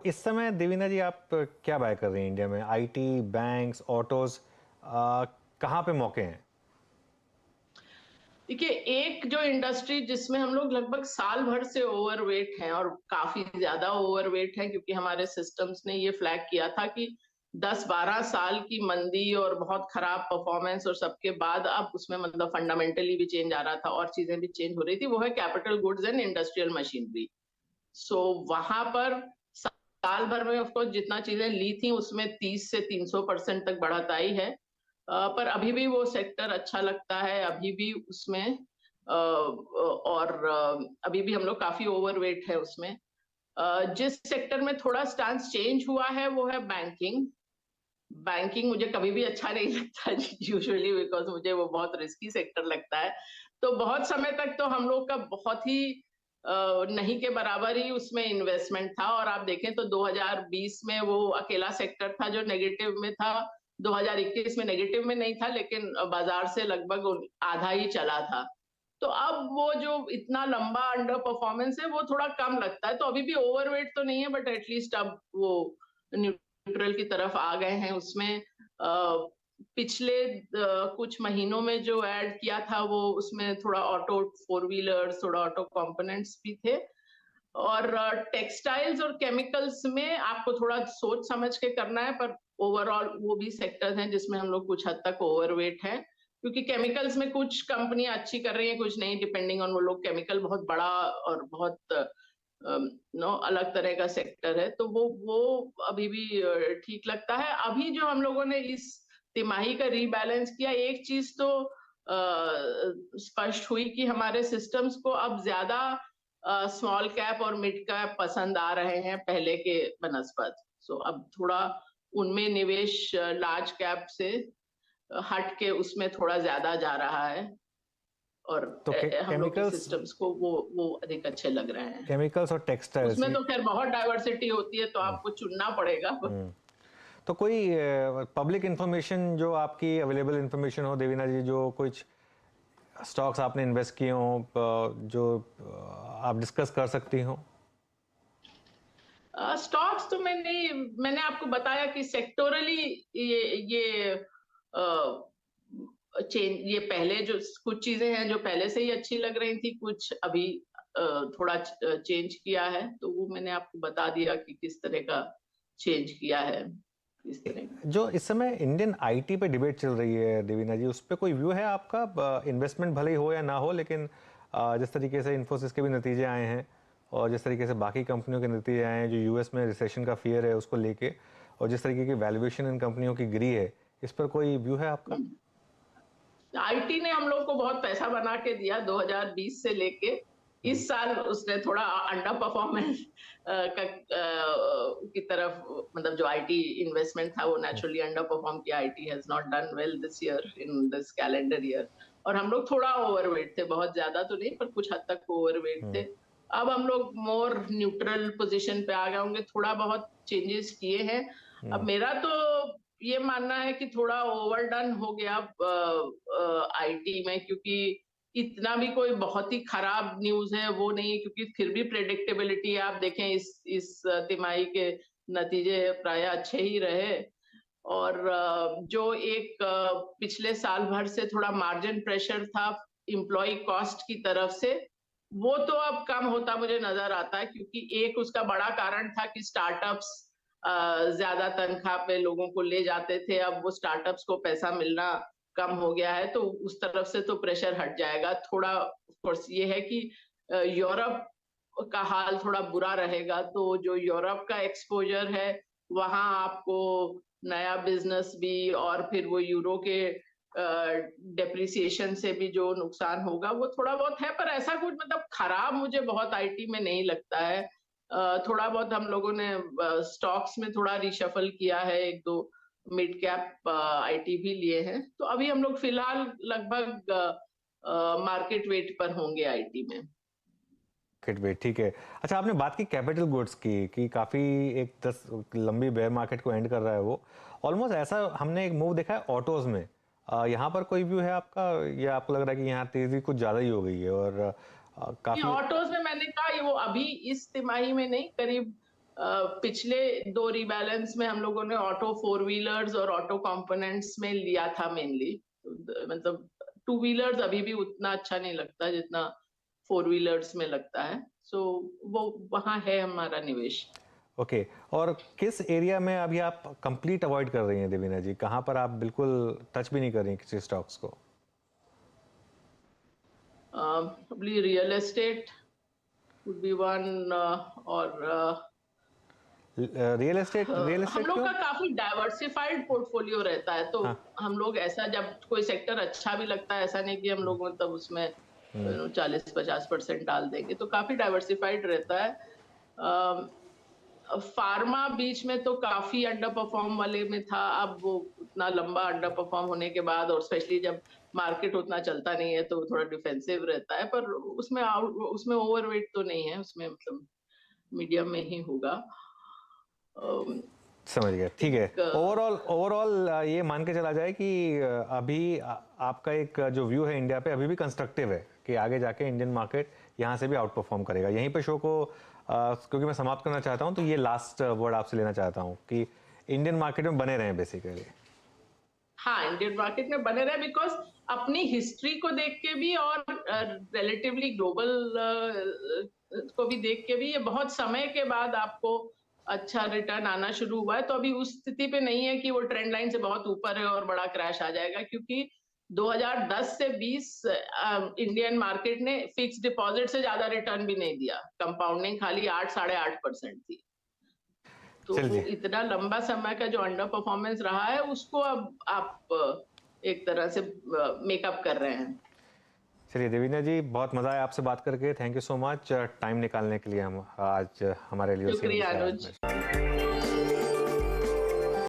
इस समय देवीना जी आप क्या बाय कर रही हैं इंडिया में? आईटी, बैंक्स, ऑटोज, कहाँ पे मौके हैं? देखिए, एक जो इंडस्ट्री जिसमें हम लोग लगभग साल भर से ओवरवेट हैं और काफी ज्यादा ओवरवेट है, क्योंकि हमारे सिस्टम्स ने ये फ्लैग किया था कि 10-12 साल की मंदी और बहुत खराब परफॉर्मेंस और सबके बाद अब उसमें मतलब फंडामेंटली भी चेंज आ रहा था और चीजें भी चेंज हो रही थी। वो है capital goods and industrial machinery. So वहां पर साल भर में ऑफ कोर्स जितना चीजें ली थी उसमें 30 से 300% तक बढ़त आई है। पर अभी भी वो सेक्टर अच्छा लगता है, अभी भी उसमें और अभी भी हम लोग काफी ओवरवेट है उसमें। जिस सेक्टर में थोड़ा स्टांस चेंज हुआ है वो है बैंकिंग। बैंकिंग मुझे कभी भी अच्छा नहीं लगता यूजुअली, बिकॉज मुझे वो बहुत रिस्की सेक्टर लगता है। तो बहुत समय तक तो हम लोग का बहुत ही नहीं के बराबर ही उसमें इन्वेस्टमेंट था, और आप देखें तो 2020 में वो अकेला सेक्टर था जो नेगेटिव में था। 2021 में नेगेटिव में नहीं था, लेकिन बाजार से लगभग आधा ही चला था। तो अब वो जो इतना लंबा अंडर परफॉर्मेंस है वो थोड़ा कम लगता है। तो अभी भी ओवरवेट तो नहीं है, बट एटलीस्ट अब वो न्यूट्रल की तरफ आ गए हैं उसमें। पिछले कुछ महीनों में जो ऐड किया था वो उसमें थोड़ा ऑटो फोर व्हीलर्स, थोड़ा ऑटो कंपोनेंट्स भी थे। और टेक्सटाइल्स और केमिकल्स में आपको थोड़ा सोच समझ के करना है, पर ओवरऑल वो भी सेक्टर्स हैं जिसमें हम लोग कुछ हद तक ओवरवेट हैं। क्योंकि केमिकल्स में कुछ कंपनियां अच्छी कर रही हैं, कुछ नहीं, डिपेंडिंग ऑन वो लोग। केमिकल बहुत बड़ा और बहुत नो अलग तरह का सेक्टर है, तो वो अभी भी ठीक लगता है। अभी जो हम लोगों ने इस तिमाही का रीबैलेंस किया, एक चीज तो स्पष्ट हुई कि हमारे सिस्टम्स को अब ज्यादा स्मॉल कैप और मिड कैप पसंद आ रहे हैं पहले के बनस्पत। सो अब थोड़ा उनमें निवेश लार्ज कैप से हट के उसमें थोड़ा ज्यादा जा रहा है, और तो हम लोग के केमिकल्स सिस्टम्स को वो अधिक अच्छे लग रहे हैं। केमिकल्स और टेक्सटाइल्स उसमें ये। तो खैर बहुत डाइवर्सिटी होती है, तो आपको चुनना पड़ेगा। हम्म, तो कोई पब्लिक इंफॉर्मेशन जो आपकी अवेलेबल इंफॉर्मेशन हो देवीना जी, जो कुछ स्टॉक्स आपने इन्वेस्ट किए हो, जो आप डिस्कस कर सकती हो? स्टॉक्स तो मैंने आपको बताया कि सेक्टोरली ये चेंज, ये पहले जो कुछ चीजें हैं जो पहले से ही अच्छी लग रही थी, कुछ अभी थोड़ा चेंज किया है, तो वो मैंने आपको बता दिया कि किस तरह का चेंज किया है, किस तरह का। जो इस समय इंडियन आईटी पे डिबेट चल रही है देवीना जी, उस पे कोई व्यू है आपका? इन्वेस्टमेंट भले ही हो या ना हो, लेकिन जिस तरीके से इन्फोसिस के भी नतीजे आए हैं और जिस तरीके से बाकी कंपनियों के नतीजे आए हैं, जो यूएस में रिसेशन का फियर है उसको लेके, और जिस तरीके की वैल्यूएशन इन कंपनियों की गिरी है, इस पर कोई व्यू है आपका? आईटी ने हम लोग को बहुत पैसा बना के दिया 2020 से लेके इस साल। उसने थोड़ा अंडर परफॉर्मेंस की तरफ, मतलब जो आईटी इन्वेस्टमेंट था वो नेचुरली अंडर परफॉर्म किया। IT has not done well this year, in this calendar year. और हम लोग थोड़ा ओवरवेट थे, बहुत ज्यादा तो नहीं, पर कुछ हद तक ओवरवेट थे। अब हम लोग मोर न्यूट्रल पोजीशन पे आ गए होंगे, थोड़ा बहुत चेंजेस किए हैं। अब मेरा तो ये मानना है कि थोड़ा ओवरडन हो गया आईटी में, क्योंकि इतना भी कोई बहुत ही खराब न्यूज है वो नहीं है, क्योंकि फिर भी प्रेडिक्टेबिलिटी आप देखें इस तिमाही के नतीजे प्राय अच्छे ही रहे। और जो एक पिछले साल भर से थोड़ा मार्जिन प्रेशर था इम्प्लॉय कॉस्ट की तरफ से, वो तो अब कम होता मुझे नजर आता है, क्योंकि एक उसका बड़ा कारण था कि स्टार्टअप्स ज्यादा तनख्वाह पे लोगों को ले जाते थे। अब वो स्टार्टअप्स को पैसा मिलना कम हो गया है, तो उस तरफ से तो प्रेशर हट जाएगा थोड़ा। ऑफ कोर्स ये है कि यूरोप का हाल थोड़ा बुरा रहेगा, तो जो यूरोप का एक्सपोजर है वहां आपको नया बिजनेस भी, और फिर वो यूरो के डेप्रिसिएशन से भी जो नुकसान होगा वो थोड़ा बहुत है। पर ऐसा कुछ मतलब खराब मुझे बहुत आईटी में नहीं लगता है। थोड़ा बहुत हम लोगों ने स्टॉक्स में थोड़ा रिशफल किया है, एक दो मिड कैप आईटी भी लिए हैं। तो अभी हम लोग फिलहाल लगभग मार्केट वेट पर होंगे आईटी में। मार्केट वेट, ठीक है। अच्छा, आपने बात की कैपिटल गुड्स की कि काफ़ी एक 10 लंबी बेयर मार्केट को एंड कर रहा है वो। ऑलमोस्ट ऐसा हमने एक मूव देखा है ऑटोज में। यहाँ पर कोई व्यू है आपका, या आपको लग रहा है कि यहाँ तेजी कुछ ज़्यादा ही हो गई है और काफ़ी? ऑटोज में मैंने कहा ये वो अभी इस तिमाही में नहीं, करीब पिछले 2 रीबैलेंस में हम लोगों ने ऑटो फोर व्हीलर्स और ऑटो कंपोनेंट्स में लिया था मेनली। मतलब टू व्हीलर्स अभी भी उतना अच्छा नहीं लगता जितना फोर व्हीलर्स में लगता है। सो वो वहाँ है हमारा निवेश। ओके और किस एरिया में अभी आप कंप्लीट अवॉइड कर रही हैं देवीना जी? कहाँ पर आप बिल्कुल टच भी नहीं कर रही हैं किसी स्टॉक्स को? Probably real estate would be one, और रियल हम एस्टेट लोग क्यों? का काफी डाइवर्सिफाइड पोर्टफोलियो रहता है, तो हाँ। हम लोग ऐसा जब कोई सेक्टर अच्छा भी लगता है, ऐसा नहीं कि हम लोग मतलब उसमें 40-50% डाल देंगे, तो काफी डाइवर्सिफाइड रहता है। फार्मा बीच में तो काफी अंडर परफॉर्म वाले में था, अब वो उतना लंबा अंडर परफॉर्म होने के बाद और स्पेशली जब मार्केट उतना चलता नहीं है तो थोड़ा डिफेंसिव रहता है, पर उसमें ओवरवेट तो नहीं है, उसमें मतलब मीडियम में ही होगा। समझ गया, ठीक है। एक ओवरऑल ओवरऑल ये मान के चला जाए कि अभी आपका एक जो व्यू है इंडिया पे अभी भी कंस्ट्रक्टिव है कि आगे जाके इंडियन मार्केट यहाँ से भी आउट परफॉर्म करेगा। यहीं पे शो को क्योंकि मैं समाप्त करना चाहता हूँ तो ये लास्ट वर्ड आपसे लेना चाहता हूँ कि इंडियन मार्केट में बने रहें बेसिकली। हाँ, इंडियन मार्केट में बने रहे बिकॉज़ अपनी हिस्ट्री को देख के भी और रिलेटिवली ग्लोबल को भी देख के भी ये बहुत समय के बाद आपको अच्छा रिटर्न आना शुरू हुआ है। तो अभी उस स्थिति पे नहीं है कि वो ट्रेंड लाइन से बहुत ऊपर है और बड़ा क्रैश आ जाएगा, क्योंकि 2010 से 20 इंडियन मार्केट ने फिक्स्ड डिपॉज़िट से ज़्यादा रिटर्न भी नहीं दिया। कंपाउंडिंग खाली 8 साढ़े 8% थी। तो वो चलिए इतना लंबा समय का जो अंडर परफॉर्मेंस रहा है उसको अब आप एक तरह से मेकअप कर रहे हैं। चलिए देवीना जी, बहुत मज़ा आया आपसे बात करके। Thank you so much time निकालने के लिए हम आज हमारे लिए और शुक्रिया अनुज। सीएनबी से।